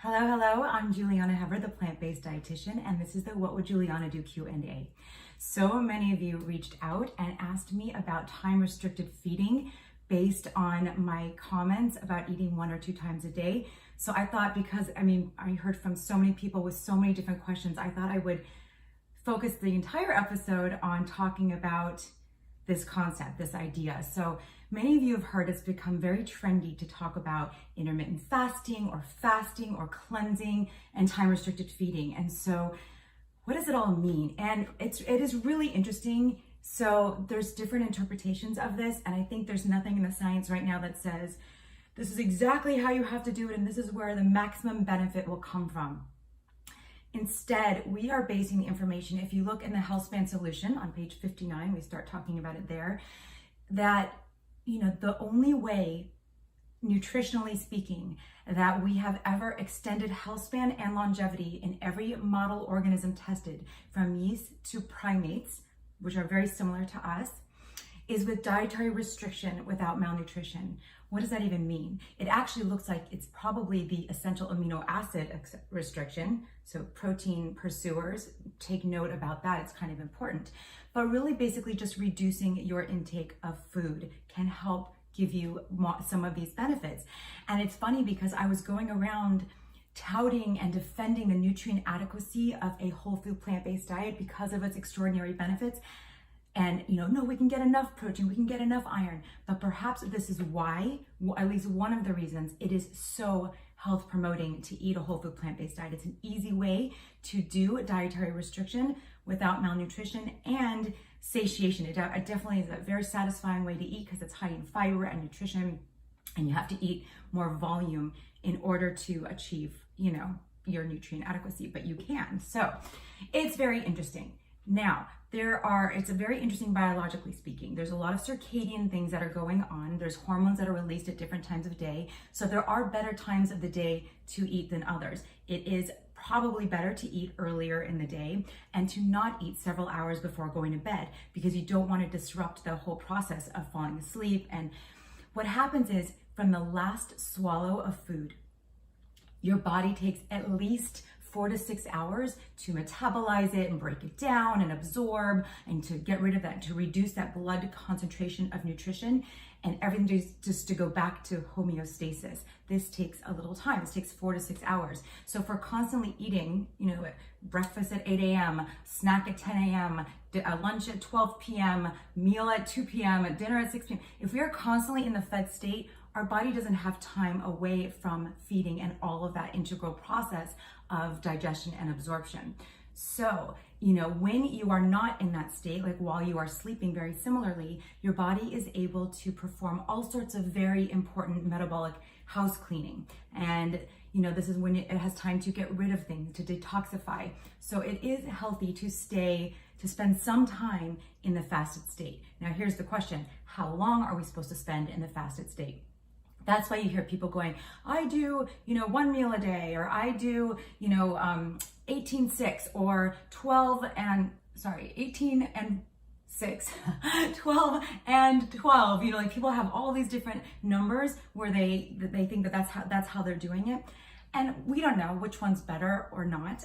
Hello, I'm Juliana Hever, the plant-based dietitian, and this is the What Would Juliana Do Q&A. So many of you reached out and asked me about time-restricted feeding based on my comments about eating 1 or 2 times a day. So I thought, because I heard from so many people with so many different questions, I thought I would focus the entire episode on talking about this concept, this idea. So many of you have heard it's become very trendy to talk about intermittent fasting or cleansing and time-restricted feeding. And so what does it all mean? And it is really interesting. So there's different interpretations of this, and I think there's nothing in the science right now that says this is exactly how you have to do it and this is where the maximum benefit will come from. Instead, we are basing the information, if you look in the Healthspan solution on page 59, we start talking about it there, that the only way, nutritionally speaking, that we have ever extended health span and longevity in every model organism tested, from yeast to primates, which are very similar to us, is with dietary restriction without malnutrition. What does that even mean? It actually looks like it's probably the essential amino acid restriction. So protein pursuers, take note about that, it's kind of important. But really basically just reducing your intake of food can help give you some of these benefits. And it's funny because I was going around touting and defending the nutrient adequacy of a whole food plant-based diet because of its extraordinary benefits. And no, we can get enough protein, we can get enough iron, but perhaps this is why, at least one of the reasons, it is so health promoting to eat a whole food plant-based diet. It's an easy way to do dietary restriction without malnutrition and satiation. It definitely is a very satisfying way to eat because it's high in fiber and nutrition, and you have to eat more volume in order to achieve, your nutrient adequacy, but you can. So it's very interesting. Now, it's a very interesting biologically speaking. There's a lot of circadian things that are going on. There's hormones that are released at different times of day. So there are better times of the day to eat than others. It is probably better to eat earlier in the day and to not eat several hours before going to bed, because you don't want to disrupt the whole process of falling asleep. And what happens is, from the last swallow of food, your body takes at least 4 to 6 hours to metabolize it and break it down and absorb and to get rid of that, to reduce that blood concentration of nutrition, and everything just to go back to homeostasis. This takes a little time. This takes 4 to 6 hours. So if we're constantly eating, breakfast at 8 a.m., snack at 10 a.m., lunch at 12 p.m., meal at 2 p.m., dinner at 6 p.m., if we are constantly in the fed state, our body doesn't have time away from feeding and all of that integral process of digestion and absorption. So, when you are not in that state, like while you are sleeping, very similarly, your body is able to perform all sorts of very important metabolic house cleaning. And, this is when it has time to get rid of things, to detoxify. So it is healthy to spend some time in the fasted state. Now, here's the question: how long are we supposed to spend in the fasted state? That's why you hear people going, I do, 1 meal a day, or I do, 18-6, or 18 and 6, 12 and 12. People have all these different numbers where they think that that's how they're doing it. And we don't know which one's better or not.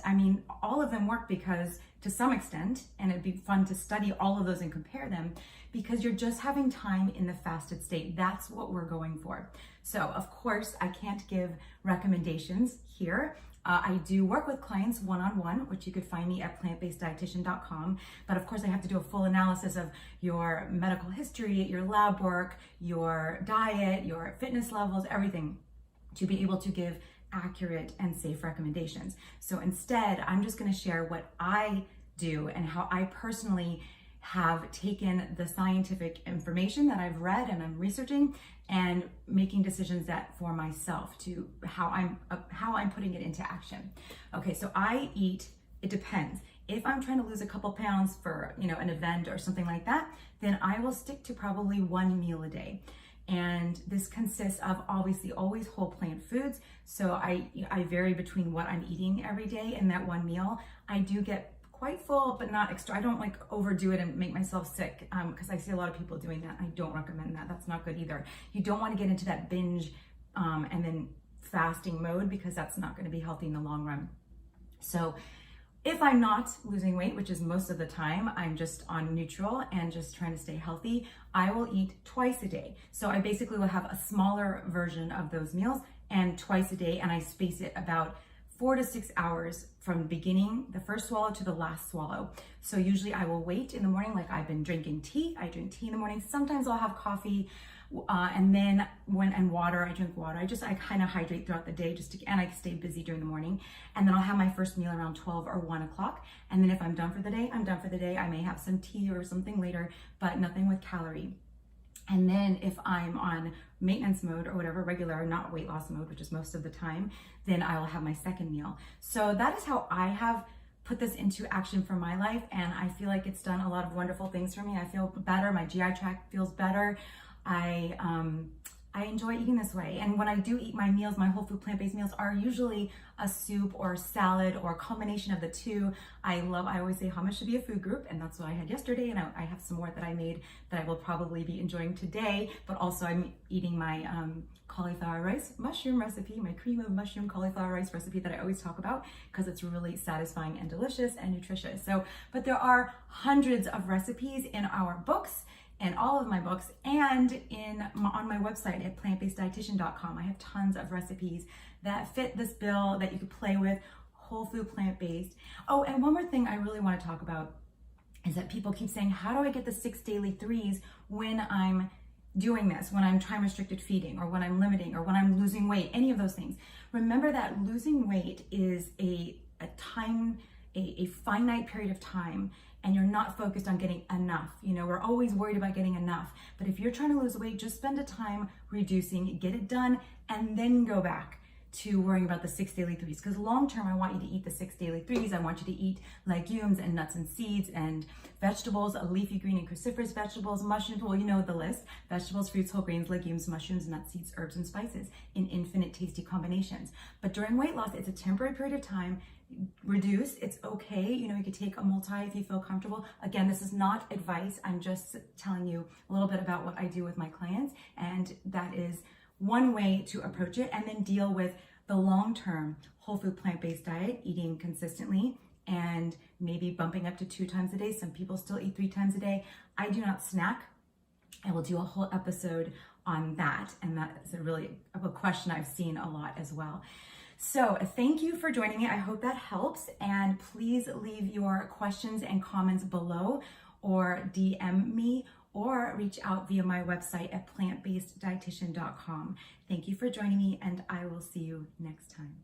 All of them work because, to some extent, and it'd be fun to study all of those and compare them, because you're just having time in the fasted state. That's what we're going for. So, of course, I can't give recommendations here. I do work with clients one-on-one, which you could find me at plantbaseddietitian.com. But of course, I have to do a full analysis of your medical history, your lab work, your diet, your fitness levels, everything, to be able to give accurate and safe recommendations. So instead, I'm just going to share what I do and how I personally have taken the scientific information that I've read and I'm researching and making decisions that for myself, to how I'm putting it into action. Okay, so I eat, it depends. If I'm trying to lose a couple pounds for, an event or something like that, then I will stick to probably 1 meal a day. And this consists of obviously always whole plant foods. So I vary between what I'm eating every day and that 1 meal. I do get quite full, but not extra. I don't overdo it and make myself sick, because I see a lot of people doing that. I don't recommend that. That's not good either. You don't want to get into that binge and then fasting mode because that's not going to be healthy in the long run. So if I'm not losing weight, which is most of the time, I'm just on neutral and just trying to stay healthy, I will eat twice a day. So I basically will have a smaller version of those meals and twice a day, and I space it about 4 to 6 hours from the beginning, the first swallow to the last swallow. So usually I will wait in the morning, like I've been drinking tea. I drink tea in the morning. Sometimes I'll have coffee, and then water. I drink water. I kind of hydrate throughout the day and I stay busy during the morning. And then I'll have my first meal around 12 or 1 o'clock. And then if I'm done for the day, I'm done for the day. I may have some tea or something later, but nothing with calorie. And then if I'm on maintenance mode or whatever, regular, not weight loss mode, which is most of the time, then I will have my second meal. So that is how I have put this into action for my life. And I feel like it's done a lot of wonderful things for me. I feel better. My GI tract feels better. I enjoy eating this way. And when I do eat my meals, my whole food plant-based meals are usually a soup or salad or a combination of the two. I always say hummus should be a food group, and that's what I had yesterday. And I have some more that I made that I will probably be enjoying today, but also I'm eating my cauliflower rice mushroom recipe, my cream of mushroom cauliflower rice recipe that I always talk about because it's really satisfying and delicious and nutritious. So, but there are hundreds of recipes in our books, and all of my books, and on my website at plantbaseddietitian.com. I have tons of recipes that fit this bill that you could play with, whole food plant-based. Oh, and one more thing I really want to talk about is that people keep saying, how do I get the 6 daily threes when I'm doing this, when I'm time restricted feeding, or when I'm limiting, or when I'm losing weight, any of those things. Remember that losing weight is a finite period of time, and you're not focused on getting enough. You know, we're always worried about getting enough. But if you're trying to lose weight, just spend a time reducing, get it done, and then go back to worrying about the 6 daily threes. Because long term, I want you to eat the 6 daily threes. I want you to eat legumes and nuts and seeds and vegetables, leafy green and cruciferous vegetables, mushrooms, well, you know the list. Vegetables, fruits, whole grains, legumes, mushrooms, nuts, seeds, herbs, and spices in infinite tasty combinations. But during weight loss, it's a temporary period of time. Reduce, it's okay. You know, you could take a multi if you feel comfortable. Again, this is not advice. I'm just telling you a little bit about what I do with my clients, and that is one way to approach it, and then deal with the long-term whole food plant-based diet, eating consistently and maybe bumping up to 2 times a day. Some people still eat 3 times a day. I do not snack. I will do a whole episode on that, and that is a question I've seen a lot as well. So thank you for joining me. I hope that helps, and please leave your questions and comments below, or DM me, or reach out via my website at plantbaseddietitian.com. Thank you for joining me, and I will see you next time.